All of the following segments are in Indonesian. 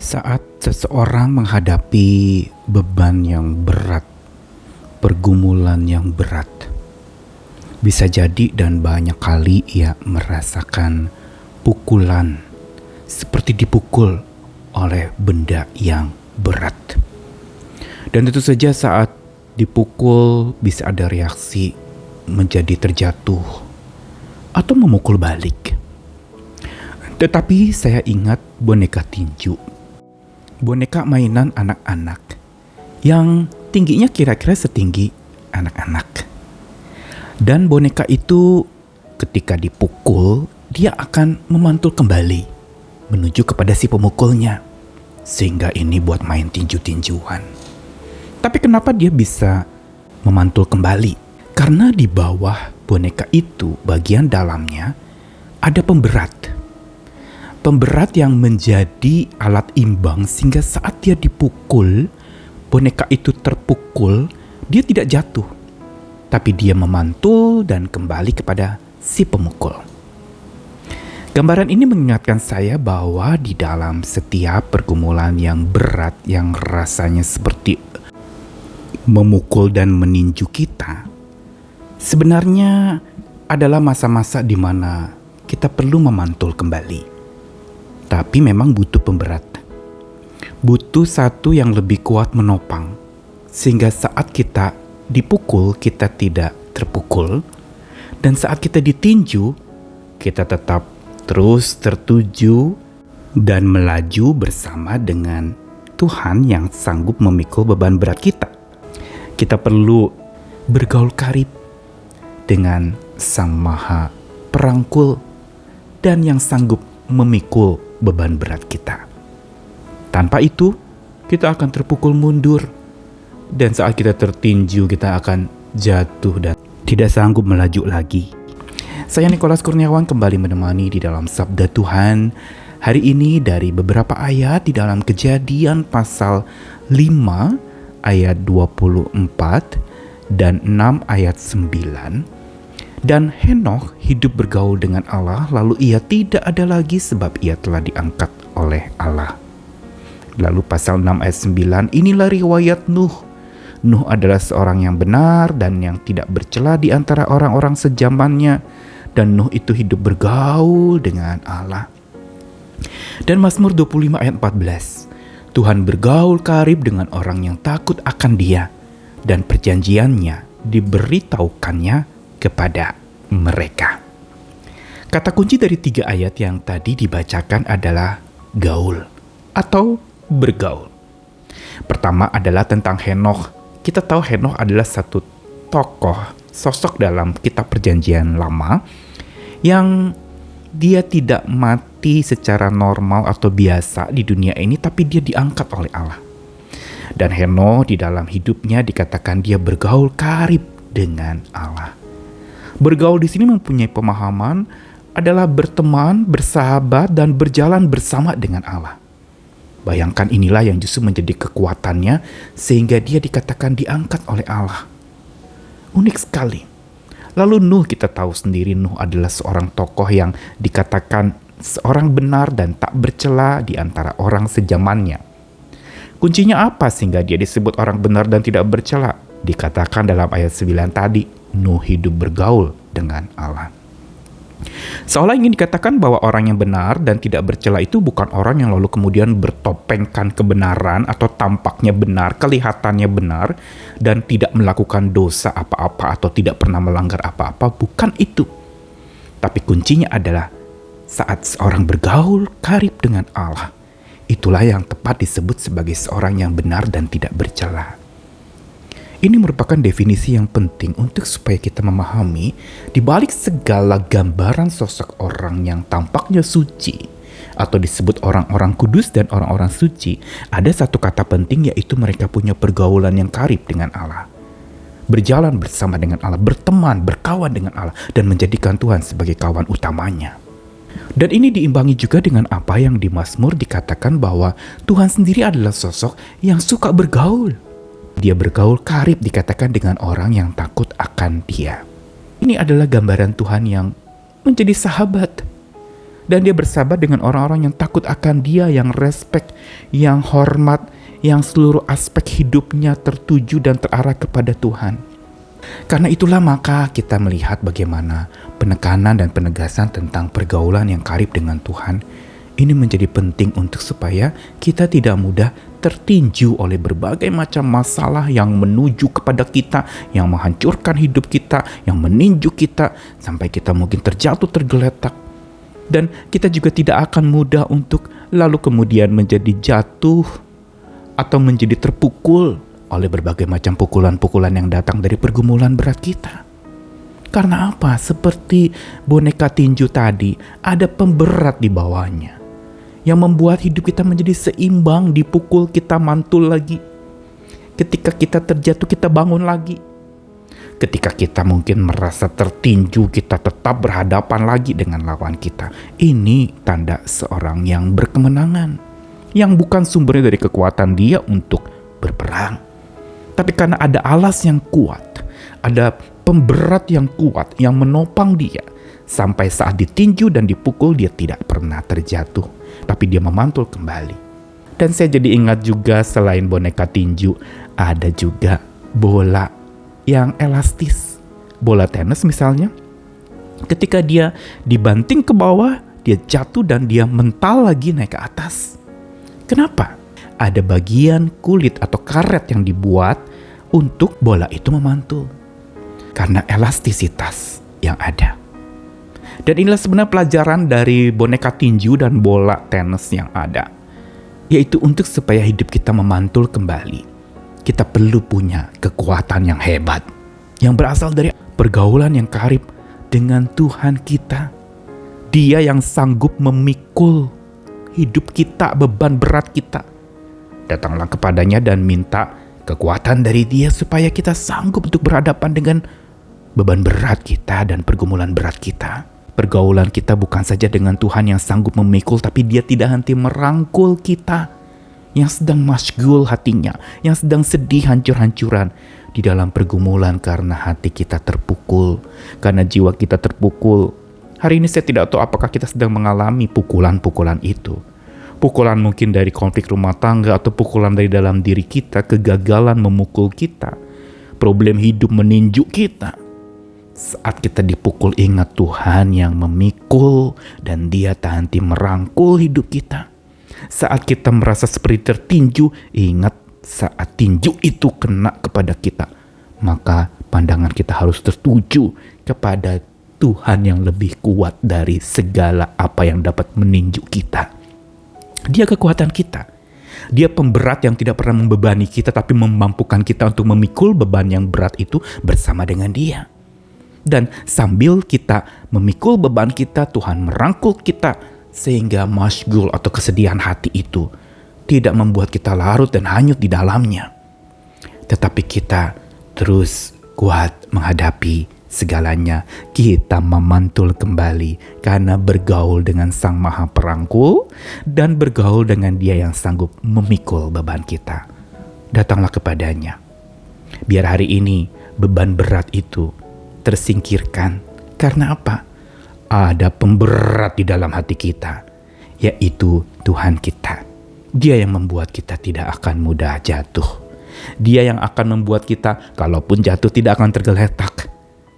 Saat seseorang menghadapi beban yang berat, pergumulan yang berat, bisa jadi dan banyak kali ia merasakan pukulan, seperti dipukul oleh benda yang berat. Dan tentu saja saat dipukul bisa ada reaksi menjadi terjatuh atau memukul balik. Tetapi saya ingat boneka tinju. Boneka mainan anak-anak yang tingginya kira-kira setinggi anak-anak. Dan boneka itu ketika dipukul, dia akan memantul kembali menuju kepada si pemukulnya. Sehingga ini buat main tinju-tinjuan. Tapi kenapa dia bisa memantul kembali? Karena di bawah boneka itu, bagian dalamnya ada pemberat. Pemberat yang menjadi alat imbang sehingga saat dia dipukul, boneka itu terpukul, dia tidak jatuh. Tapi dia memantul dan kembali kepada si pemukul. Gambaran ini mengingatkan saya bahwa di dalam setiap pergumulan yang berat, yang rasanya seperti memukul dan meninju kita, sebenarnya adalah masa-masa di mana kita perlu memantul kembali. Tapi memang butuh pemberat. Butuh satu yang lebih kuat menopang. Sehingga saat kita dipukul, kita tidak terpukul. Dan saat kita ditinju, kita tetap terus tertuju dan melaju bersama dengan Tuhan yang sanggup memikul beban berat kita. Kita perlu bergaul karib dengan Sang Maha Perangkul dan yang sanggup memikul beban berat kita. Tanpa itu, kita akan terpukul mundur. Dan saat kita tertinju, kita akan jatuh dan tidak sanggup melaju lagi. Saya Nikolas Kurniawan kembali menemani di dalam Sabda Tuhan. Hari ini dari beberapa ayat di dalam Kejadian pasal 5 ayat 24 dan 6 ayat 9. Dan Henokh hidup bergaul dengan Allah, lalu ia tidak ada lagi sebab ia telah diangkat oleh Allah. Lalu pasal 6 ayat 9, inilah riwayat Nuh. Nuh adalah seorang yang benar dan yang tidak bercela di antara orang-orang sejamannya. Dan Nuh itu hidup bergaul dengan Allah. Dan Mazmur 25 ayat 14, Tuhan bergaul karib dengan orang yang takut akan Dia, dan perjanjiannya diberitahukannya kepada mereka. Kata kunci dari 3 ayat yang tadi dibacakan adalah gaul atau bergaul. Pertama adalah tentang Henokh. Kita tahu Henokh adalah satu tokoh, sosok dalam kitab Perjanjian Lama yang dia tidak mati secara normal atau biasa di dunia ini, tapi dia diangkat oleh Allah. Dan Henokh di dalam hidupnya dikatakan dia bergaul karib dengan Allah. Bergaul di sini mempunyai pemahaman adalah berteman, bersahabat, dan berjalan bersama dengan Allah. Bayangkan inilah yang justru menjadi kekuatannya sehingga dia dikatakan diangkat oleh Allah. Unik sekali. Lalu Nuh, kita tahu sendiri Nuh adalah seorang tokoh yang dikatakan seorang benar dan tak bercela di antara orang sejamannya. Kuncinya apa sehingga dia disebut orang benar dan tidak bercela? Dikatakan dalam ayat 9 tadi, Nuh hidup bergaul dengan Allah. Seolah ingin dikatakan bahwa orang yang benar dan tidak bercela itu bukan orang yang lalu kemudian bertopengkan kebenaran atau tampaknya benar, kelihatannya benar, dan tidak melakukan dosa apa-apa atau tidak pernah melanggar apa-apa. Bukan itu. Tapi kuncinya adalah saat seorang bergaul karib dengan Allah, itulah yang tepat disebut sebagai seorang yang benar dan tidak bercela. Ini merupakan definisi yang penting untuk supaya kita memahami di balik segala gambaran sosok orang yang tampaknya suci atau disebut orang-orang kudus dan orang-orang suci, ada satu kata penting, yaitu mereka punya pergaulan yang karib dengan Allah. Berjalan bersama dengan Allah, berteman, berkawan dengan Allah, dan menjadikan Tuhan sebagai kawan utamanya. Dan ini diimbangi juga dengan apa yang di Mazmur dikatakan bahwa Tuhan sendiri adalah sosok yang suka bergaul. Dia bergaul karib dikatakan dengan orang yang takut akan Dia. Ini adalah gambaran Tuhan yang menjadi sahabat. Dan dia bersahabat dengan orang-orang yang takut akan dia, yang respect, yang hormat, yang seluruh aspek hidupnya tertuju dan terarah kepada Tuhan. Karena itulah maka kita melihat bagaimana penekanan dan penegasan tentang pergaulan yang karib dengan Tuhan ini menjadi penting untuk supaya kita tidak mudah tertinju oleh berbagai macam masalah yang menuju kepada kita, yang menghancurkan hidup kita, yang meninju kita, sampai kita mungkin terjatuh tergeletak. Dan kita juga tidak akan mudah untuk lalu kemudian menjadi jatuh atau menjadi terpukul oleh berbagai macam pukulan-pukulan yang datang dari pergumulan berat kita. Karena apa? Seperti boneka tinju tadi, ada pemberat di bawahnya yang membuat hidup kita menjadi seimbang, dipukul kita mantul lagi. Ketika kita terjatuh kita bangun lagi. Ketika kita mungkin merasa tertinju, kita tetap berhadapan lagi dengan lawan kita. Ini tanda seorang yang berkemenangan, yang bukan sumbernya dari kekuatan dia untuk berperang, tapi karena ada alas yang kuat, ada pemberat yang kuat yang menopang dia. Sampai saat ditinju dan dipukul dia tidak pernah terjatuh, tapi dia memantul kembali. Dan saya jadi ingat juga selain boneka tinju, ada juga bola yang elastis. Bola tenis misalnya, ketika dia dibanting ke bawah, dia jatuh dan dia mental lagi naik ke atas. Kenapa? Ada bagian kulit atau karet yang dibuat untuk bola itu memantul. Karena elastisitas yang ada. Dan inilah sebenarnya pelajaran dari boneka tinju dan bola tenis yang ada. Yaitu untuk supaya hidup kita memantul kembali, kita perlu punya kekuatan yang hebat, yang berasal dari pergaulan yang karib dengan Tuhan kita. Dia yang sanggup memikul hidup kita, beban berat kita. Datanglah kepadanya dan minta kekuatan dari dia supaya kita sanggup untuk berhadapan dengan beban berat kita dan pergumulan berat kita. Pergaulan kita bukan saja dengan Tuhan yang sanggup memikul, tapi dia tidak henti merangkul kita yang sedang masyghul hatinya, yang sedang sedih hancur-hancuran di dalam pergumulan karena hati kita terpukul, karena jiwa kita terpukul. Hari ini saya tidak tahu apakah kita sedang mengalami pukulan-pukulan itu. Pukulan mungkin dari konflik rumah tangga atau pukulan dari dalam diri kita, kegagalan memukul kita, problem hidup meninju kita. Saat kita dipukul, ingat Tuhan yang memikul dan dia tak henti merangkul hidup kita. Saat kita merasa seperti tertinju, ingat saat tinju itu kena kepada kita, maka pandangan kita harus tertuju kepada Tuhan yang lebih kuat dari segala apa yang dapat meninju kita. Dia kekuatan kita. Dia pemberat yang tidak pernah membebani kita, tapi memampukan kita untuk memikul beban yang berat itu bersama dengan dia. Dan sambil kita memikul beban kita, Tuhan merangkul kita sehingga masyghul atau kesedihan hati itu tidak membuat kita larut dan hanyut di dalamnya. Tetapi kita terus kuat menghadapi segalanya. Kita memantul kembali karena bergaul dengan Sang Maha Perangkul dan bergaul dengan Dia yang sanggup memikul beban kita. Datanglah kepadanya. Biar hari ini beban berat itu tersingkirkan. Karena apa? Ada pemberat di dalam hati kita, yaitu Tuhan kita. Dia yang membuat kita tidak akan mudah jatuh. Dia yang akan membuat kita, kalaupun jatuh, tidak akan tergeletak.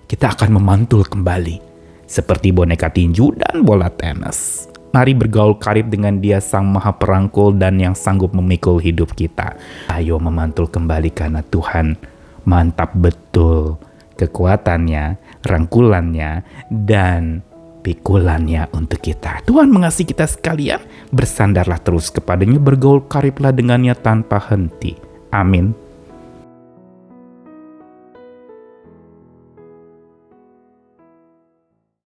Kita akan memantul kembali, seperti boneka tinju dan bola tenis. Mari bergaul karib dengan Dia Sang Maha Perangkul dan yang sanggup memikul hidup kita. Ayo memantul kembali karena Tuhan mantap betul kekuatannya, rangkulannya, dan pikulannya untuk kita. Tuhan mengasihi kita sekalian, bersandarlah terus kepadanya, bergaul kariblah dengannya tanpa henti. Amin.